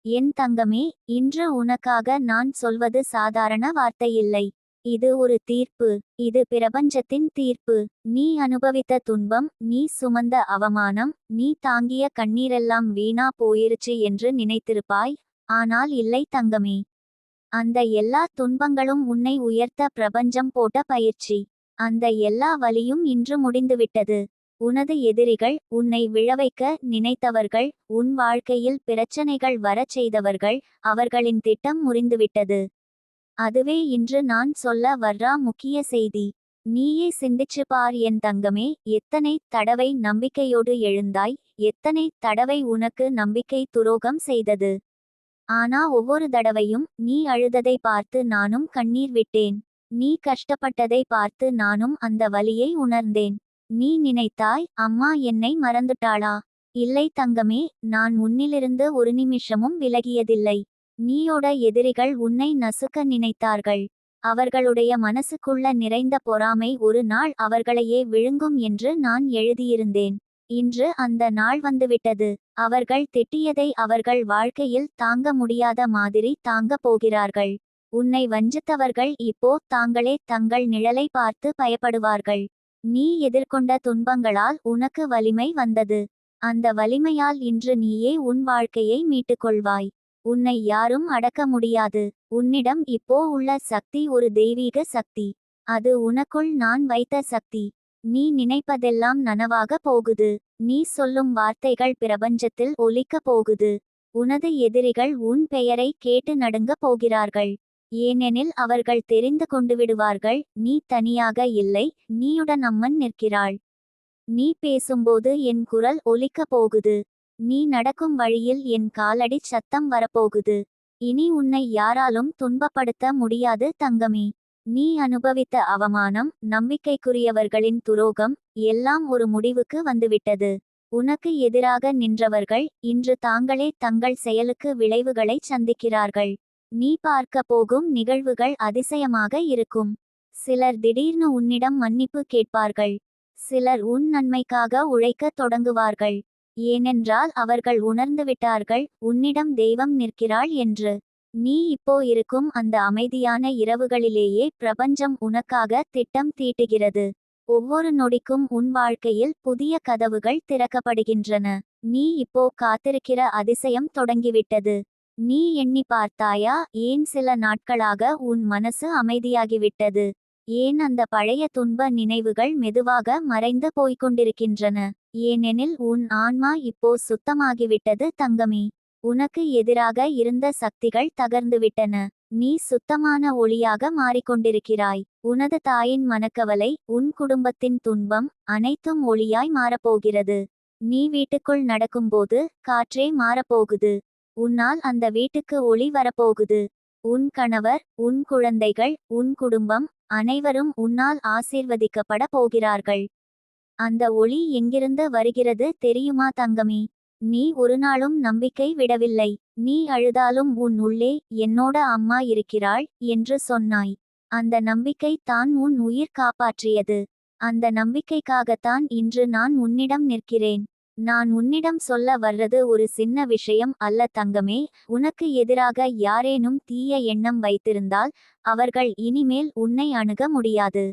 என் தங்கமே, இன்று உனக்காக நான் சொல்வது சாதாரண வார்த்தையில்லை. இது ஒரு தீர்ப்பு. இது பிரபஞ்சத்தின் தீர்ப்பு. நீ அனுபவித்த துன்பம், நீ சுமந்த அவமானம், நீ தாங்கிய கண்ணீரெல்லாம் வீணா போயிருச்சு என்று நினைத்திருப்பாய். ஆனால் இல்லை தங்கமே. அந்த எல்லா துன்பங்களும் உன்னை உயர்த்த பிரபஞ்சம் போட்ட பயிற்சி. அந்த எல்லா வலியும் இன்று முடிந்துவிட்டது. உனது எதிரிகள், உன்னை விழவைக்க நினைத்தவர்கள், உன் வாழ்க்கையில் பிரச்சனைகள் வரச் செய்தவர்கள், அவர்களின் திட்டம் முறிந்துவிட்டது. அதுவே இன்று நான் சொல்ல வர்றா முக்கிய செய்தி. நீயே சிந்திச்சு பார் என் தங்கமே, எத்தனை தடவை நம்பிக்கையோடு எழுந்தாய், எத்தனை தடவை உனக்கு நம்பிக்கை துரோகம் செய்தது. ஆனா ஒவ்வொரு தடவையும் நீ அழுததை பார்த்து நானும் கண்ணீர் விட்டேன். நீ கஷ்டப்பட்டதை பார்த்து நானும் அந்த வலியை உணர்ந்தேன். நீ நினைத்தாய், அம்மா என்னை மறந்துட்டாளா? இல்லை தங்கமே, நான் உன்னிலிருந்து ஒரு நிமிஷமும் விலகியதில்லை. நீயோட எதிரிகள் உன்னை நசுக்க நினைத்தார்கள். அவர்களுடைய மனசுக்குள்ள நிறைந்த பொறாமை ஒரு நாள் அவர்களையே விழுங்கும் என்று நான் எழுதியிருந்தேன். இன்று அந்த நாள் வந்துவிட்டது. அவர்கள் திட்டியதை அவர்கள் வாழ்க்கையில் தாங்க முடியாத மாதிரி தாங்க போகிறார்கள். உன்னை வஞ்சித்தவர்கள் இப்போ தாங்களே தங்கள் நிழலை பார்த்து பயப்படுவார்கள். நீ எதிர்கொண்ட துன்பங்களால் உனக்கு வலிமை வந்தது. அந்த வலிமையால் இன்று நீயே உன் வாழ்க்கையை மீட்டுக்கொள்வாய். உன்னை யாரும் அடக்க முடியாது. உன்னிடம் இப்போ உள்ள சக்தி ஒரு தெய்வீக சக்தி. அது உனக்குள் நான் வைத்த சக்தி. நீ நினைப்பதெல்லாம் நனவாக போகுது. நீ சொல்லும் வார்த்தைகள் பிரபஞ்சத்தில் ஒலிக்க போகுது. உனது எதிரிகள் உன் பெயரை கேட்டு நடுங்க போகிறார்கள். ஏனெனில் அவர்கள் தெரிந்து கொண்டு விடுவார்கள், நீ தனியாக இல்லை, நீயுடன் அம்மன் நிற்கிறாள். நீ பேசும்போது என் குரல் ஒலிக்க போகுது. நீ நடக்கும் வழியில் என் காலடி சத்தம் வரப்போகுது. இனி உன்னை யாராலும் துன்பப்படுத்த முடியாது தங்கமே. நீ அனுபவித்த அவமானம், நம்பிக்கைக்குரியவர்களின் துரோகம், எல்லாம் ஒரு முடிவுக்கு வந்துவிட்டது. உனக்கு எதிராக நின்றவர்கள் இன்று தாங்களே தங்கள் செயலுக்கு விளைவுகளை சந்திக்கிறார்கள். நீ பார்க்க போகும் நிகழ்வுகள் அதிசயமாக இருக்கும். சிலர் திடீர்னு உன்னிடம் மன்னிப்பு கேட்பார்கள். சிலர் உன் நன்மைக்காக உழைக்கத் தொடங்குவார்கள். ஏனென்றால் அவர்கள் உணர்ந்துவிட்டார்கள், உன்னிடம் தெய்வம் நிற்கிறாள் என்று. நீ இப்போ இருக்கும் அந்த அமைதியான இரவுகளிலேயே பிரபஞ்சம் உனக்காக திட்டம் தீட்டுகிறது. ஒவ்வொரு நொடிக்கும் உன் வாழ்க்கையில் புதிய கதவுகள் திறக்கப்படுகின்றன. நீ இப்போ காத்திருக்கிற அதிசயம் தொடங்கிவிட்டது. நீ எண்ணி பார்த்தாயா, ஏன் சில நாட்களாக உன் மனசு அமைதியாகிவிட்டது? ஏன் அந்த பழைய துன்ப நினைவுகள் மெதுவாக மறைந்து போய்கொண்டிருக்கின்றன? ஏனெனில் உன் ஆன்மா இப்போ சுத்தமாகிவிட்டது தங்கமே. உனக்கு எதிராக இருந்த சக்திகள் தகர்ந்துவிட்டன. நீ சுத்தமான ஒளியாக மாறிக்கொண்டிருக்கிறாய். உனது தாயின் மனக்கவலை, உன் குடும்பத்தின் துன்பம், அனைத்தும் ஒளியாய் மாறப்போகிறது. நீ வீட்டுக்குள் நடக்கும்போது காற்றே மாறப்போகுது. உன்னால் அந்த வீட்டுக்கு ஒளி வரப்போகுது. உன் கணவர், உன் குழந்தைகள், உன் குடும்பம், அனைவரும் உன்னால் ஆசீர்வதிக்கப்பட போகிறார்கள். அந்த ஒளி எங்கிருந்து வருகிறது தெரியுமா தங்கமே? நீ ஒரு நாளும் நம்பிக்கை விடவில்லை. நீ அழுதாலும் உன் உள்ளே, என்னோட அம்மா இருக்கிறாள் என்று சொன்னாய். அந்த நம்பிக்கை தான் உன் உயிர் காப்பாற்றியது. அந்த நம்பிக்கைக்காகத்தான் இன்று நான் உன்னிடம் நிற்கிறேன். நான் உன்னிடம் சொல்ல வர்றது ஒரு சின்ன விஷயம் அல்ல தங்கமே. உனக்கு எதிராக யாரேனும் தீய எண்ணம் வைத்திருந்தால் அவர்கள் இனிமேல் உன்னை அணுக முடியாது.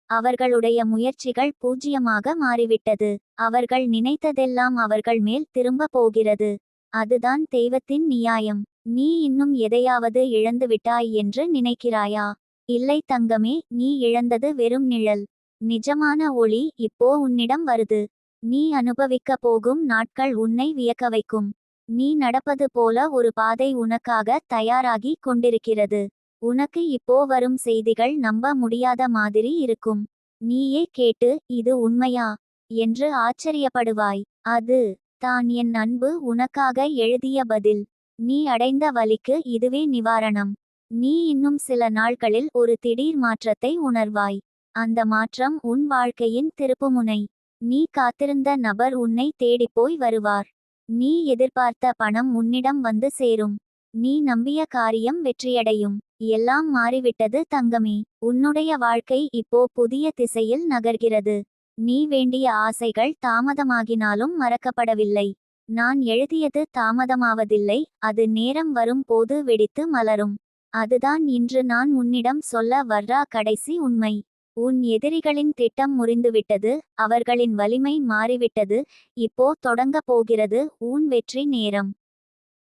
அவர்களுடைய முயற்சிகள் பூஜ்யமாக மாறிவிட்டது. அவர்கள் நினைத்ததெல்லாம் அவர்கள் மேல் திரும்ப போகிறது. அதுதான் தெய்வத்தின் நியாயம். நீ இன்னும் எதையாவது இழந்துவிட்டாய் என்று நினைக்கிறாயா? இல்லை தங்கமே, நீ இழந்தது வெறும் நிழல். நிஜமான ஒளி இப்போ உன்னிடம் வருது. நீ அனுபவிக்க போகும் நாட்கள் உன்னை வியக்க வைக்கும். நீ நடப்பது போல ஒரு பாதை உனக்காக தயாராகி கொண்டிருக்கிறது. உனக்கு இப்போ வரும் செய்திகள் நம்ப முடியாத மாதிரி இருக்கும். நீயே கேட்டு, இது உண்மையா என்று ஆச்சரியப்படுவாய். அது தான் என் அன்பு உனக்காக எழுதிய பதில். நீ அடைந்த வலிக்கு இதுவே நிவாரணம். நீ இன்னும் சில நாட்களில் ஒரு திடீர் மாற்றத்தை உணர்வாய். அந்த மாற்றம் உன் வாழ்க்கையின் திருப்புமுனை. நீ காத்திருந்த நபர் உன்னை தேடிப்போய் வருவார். நீ எதிர்பார்த்த பணம் உன்னிடம் வந்து சேரும். நீ நம்பிய காரியம் வெற்றியடையும். எல்லாம் மாறிவிட்டது தங்கமே. உன்னுடைய வாழ்க்கை இப்போ புதிய திசையில் நகர்கிறது. நீ வேண்டிய ஆசைகள் தாமதமாகினாலும் மறக்கப்படவில்லை. நான் எழுதியது தாமதமாவதில்லை, அது நேரம் வரும் போது வெடித்து மலரும். அதுதான் இன்று நான் உன்னிடம் சொல்ல வர்றா கடைசி உண்மை. உன் எதிரிகளின் திட்டம் முறிந்துவிட்டது, அவர்களின் வலிமை மாறிவிட்டது, இப்போ தொடங்கப் போகிறது உன் வெற்றி நேரம்.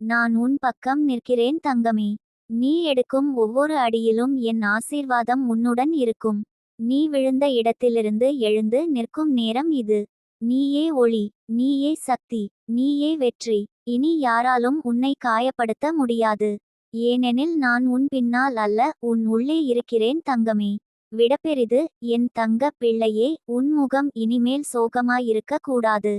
நான் உன் பக்கம் நிற்கிறேன் தங்கமே. நீ எடுக்கும் ஒவ்வொரு அடியிலும் என் ஆசீர்வாதம் உன்னுடன் இருக்கும். நீ விழுந்த இடத்திலிருந்து எழுந்து நிற்கும் நேரம் இது. நீயே ஒளி, நீயே சக்தி, நீயே வெற்றி. இனி யாராலும் உன்னை காயப்படுத்த முடியாது. ஏனெனில் நான் உன் பின்னால் அல்ல, உன் உள்ளே இருக்கிறேன் தங்கமே. விடப்பெரிது, என் தங்க பிள்ளையே, உன் முகம் இனிமேல் சோகமாயிருக்க கூடாது.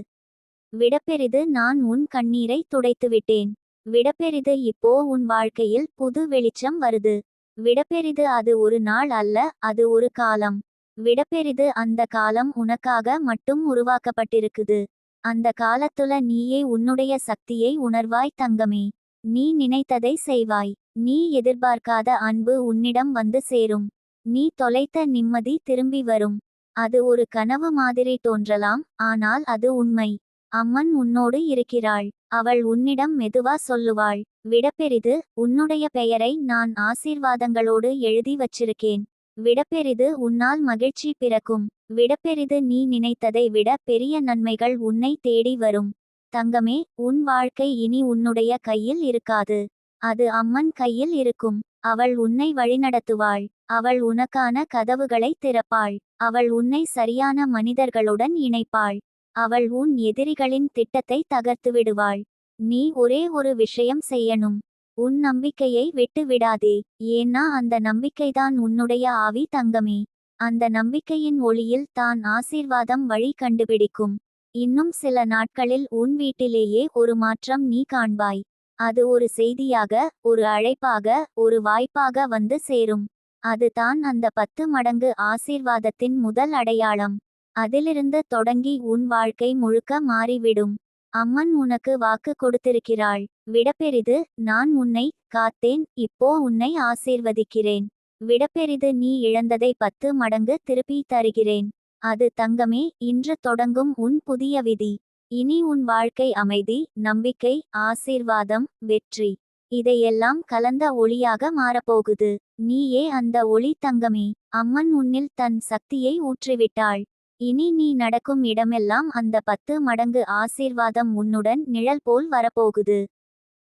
விடப்பெரிது, நான் உன் கண்ணீரை துடைத்துவிட்டேன். விடப்பெரிது, இப்போ உன் வாழ்க்கையில் புது வெளிச்சம் வருது. விடப்பெரிது, அது ஒரு நாள் அல்ல, அது ஒரு காலம். விடப்பெரிது, அந்த காலம் உனக்காக மட்டும் உருவாக்கப்பட்டிருக்குது. அந்த காலத்துல நீயே உன்னுடைய சக்தியை உணர்வாய் தங்கமே. நீ நினைத்ததை செய்வாய். நீ எதிர்பார்க்காத அன்பு உன்னிடம் வந்து சேரும். நீ தொலைத்த நிம்மதி திரும்பி வரும். அது ஒரு கனவு மாதிரி தோன்றலாம், ஆனால் அது உண்மை. அம்மன் உன்னோடு இருக்கிறாள். அவள் உன்னிடம் மெதுவா சொல்லுவாள், விடப்பெரிது, உன்னுடைய பெயரை நான் ஆசீர்வாதங்களோடு எழுதி வச்சிருக்கேன். விடப்பெரிது, உன்னால் மகிழ்ச்சி பிறக்கும். விடப்பெரிது, நீ நினைத்ததை விட பெரிய நன்மைகள் உன்னை தேடி வரும். தங்கமே, உன் வாழ்க்கை இனி உன்னுடைய கையில் இருக்காது. அது அம்மன் கையில் இருக்கும். அவள் உன்னை வழிநடத்துவாள். அவள் உனக்கான கதவுகளை திறப்பாள். அவள் உன்னை சரியான மனிதர்களுடன் இணைப்பாள். அவள் உன் எதிரிகளின் திட்டத்தை தகர்த்துவிடுவாள். நீ ஒரே ஒரு விஷயம் செய்யணும். உன் நம்பிக்கையை விட்டு விடாதே. ஏன்னா அந்த நம்பிக்கைதான் உன்னுடைய ஆவி தங்கமே. அந்த நம்பிக்கையின் ஒளியில் தான் ஆசீர்வாதம் வழி கண்டுபிடிக்கும். இன்னும் சில நாட்களில் உன் வீட்டிலேயே ஒரு மாற்றம் நீ காண்பாய். அது ஒரு செய்தியாக, ஒரு அழைப்பாக, ஒரு வாய்ப்பாக வந்து சேரும். அது தான் அந்த 10 மடங்கு ஆசீர்வாதத்தின் முதல் அடையாளம். அதிலிருந்து தொடங்கி உன் வாழ்க்கை முழுக்க மாறிவிடும். அம்மன் உனக்கு வாக்கு கொடுத்திருக்கிறாள். விடப்பெரிது, நான் உன்னை காத்தேன், இப்போ உன்னை ஆசீர்வதிக்கிறேன். விடப்பெரிது, நீ இழந்ததை 10 மடங்கு திருப்பி தருகிறேன். அது தங்கமே, இன்று தொடங்கும் உன் புதிய விதி. இனி உன் வாழ்க்கை அமைதி, நம்பிக்கை, ஆசீர்வாதம், வெற்றி, இதையெல்லாம் கலந்த ஒளியாக மாறப்போகுது. நீயே அந்த ஒளி தங்கமே. அம்மன் உன்னில் தன் சக்தியை ஊற்றிவிட்டாள். இனி நீ நடக்கும் இடமெல்லாம் அந்த 10 மடங்கு ஆசீர்வாதம் உன்னுடன் நிழல் போல் வரப்போகுது.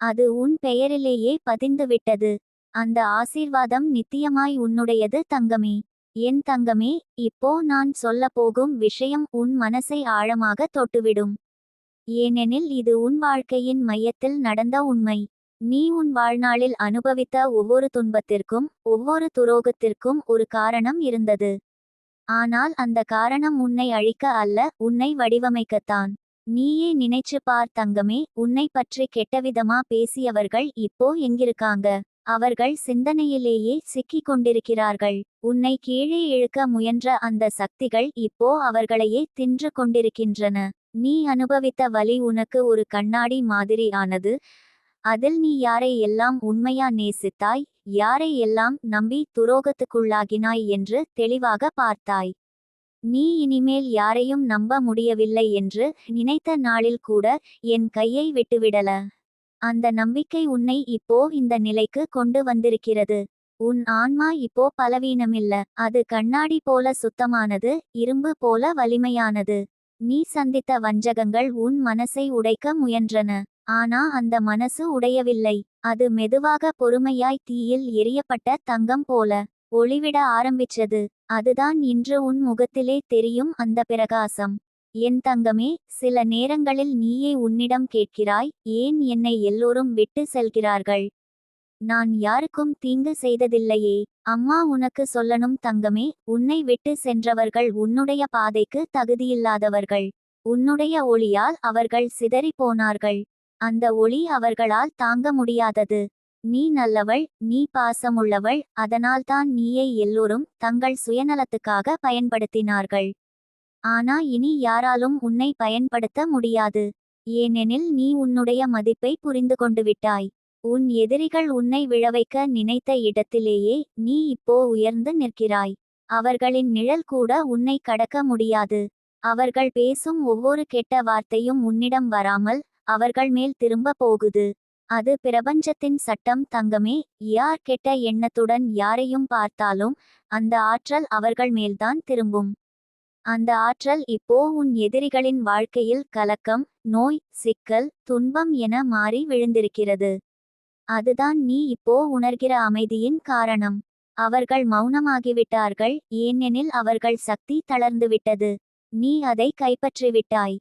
அது உன் பெயரிலேயே பதிந்துவிட்டது. அந்த ஆசீர்வாதம் நித்தியமாய் உன்னுடையது தங்கமே. என் தங்கமே, இப்போ நான் சொல்லப் போகும் விஷயம் உன் மனசை ஆழமாக தொட்டுவிடும். ஏனெனில் இது உன் வாழ்க்கையின் மையத்தில் நடந்த உண்மை. நீ உன் வாழ்நாளில் அனுபவித்த ஒவ்வொரு துன்பத்திற்கும், ஒவ்வொரு துரோகத்திற்கும் ஒரு காரணம் இருந்தது. ஆனால் அந்த காரணம் உன்னை அழிக்க அல்ல, உன்னை வடிவமைக்கத்தான். நீயே நினைச்சு பார் தங்கமே, உன்னை பற்றி கெட்டவிதமா பேசியவர்கள் இப்போ எங்கிருக்காங்க? அவர்கள் சிந்தனையிலேயே சிக்கிக் கொண்டிருக்கிறார்கள். உன்னை கீழே இழுக்க முயன்ற அந்த சக்திகள் இப்போ அவர்களையே தின்று கொண்டிருக்கின்றன. நீ அனுபவித்த வலி உனக்கு ஒரு கண்ணாடி மாதிரி ஆனது. அதில் நீ யாரை எல்லாம் உண்மையா நேசித்தாய், யாரை எல்லாம் நம்பி துரோகத்துக்குள்ளாகினாய் என்று தெளிவாக பார்த்தாய். நீ இனிமேல் யாரையும் நம்ப முடியவில்லை என்று நினைத்த நாளில் கூட என் கையை விட்டுவிடல. அந்த நம்பிக்கை உன்னை இப்போ இந்த நிலைக்கு கொண்டு வந்திருக்கிறது. உன் ஆன்மா இப்போ பலவீனமில்ல, அது கண்ணாடி போல சுத்தமானது, இரும்பு போல வலிமையானது. நீ சந்தித்த வஞ்சகங்கள் உன் மனசை உடைக்க முயன்றன. ஆனா அந்த மனசு உடையவில்லை. அது மெதுவாக பொறுமையாய் தீயில் எரியப்பட்ட தங்கம் போல ஒளிவிட ஆரம்பிச்சது. அதுதான் இன்று உன் முகத்திலே தெரியும் அந்த பிரகாசம். என் தங்கமே, சில நேரங்களில் நீயே உன்னிடம் கேட்கிறாய், ஏன் என்னை எல்லோரும் விட்டு செல்கிறார்கள்? நான் யாருக்கும் தீங்கு செய்ததில்லையே. அம்மா உனக்கு சொல்லணும் தங்கமே, உன்னை விட்டு சென்றவர்கள் உன்னுடைய பாதைக்கு தகுதியில்லாதவர்கள். உன்னுடைய ஒளியால் அவர்கள் சிதறி போனார்கள். அந்த ஒளி அவர்களால் தாங்க முடியாதது. நீ நல்லவள், நீ பாசமுள்ளவள், அதனால்தான் நீயை எல்லோரும் தங்கள் சுயநலத்துக்காக பயன்படுத்தினார்கள். ஆனா இனி யாராலும் உன்னை பயன்படுத்த முடியாது. ஏனெனில் நீ உன்னுடைய மதிப்பை புரிந்து கொண்டு விட்டாய். உன் எதிரிகள் உன்னை விழவைக்க நினைத்த இடத்திலேயே நீ இப்போ உயர்ந்து நிற்கிறாய். அவர்களின் நிழல் கூட உன்னை கடக்க முடியாது. அவர்கள் பேசும் ஒவ்வொரு கெட்ட வார்த்தையும் உன்னிடம் வராமல் அவர்கள் மேல் திரும்ப போகுது. அது பிரபஞ்சத்தின் சட்டம் தங்கமே. யார் கெட்ட எண்ணத்துடன் யாரையும் பார்த்தாலும் அந்த ஆற்றல் அவர்கள் மேல்தான் திரும்பும். அந்த ஆற்றல் இப்போ உன் எதிரிகளின் வாழ்க்கையில் கலக்கம், நோய், சிக்கல், துன்பம் என மாறி விழுந்திருக்கிறது. அதுதான் நீ இப்போ உணர்கிற அமைதியின் காரணம். அவர்கள் மௌனமாகிவிட்டார்கள், ஏனெனில் அவர்கள் சக்தி தளர்ந்துவிட்டது. நீ அதை கைப்பற்றிவிட்டாய்.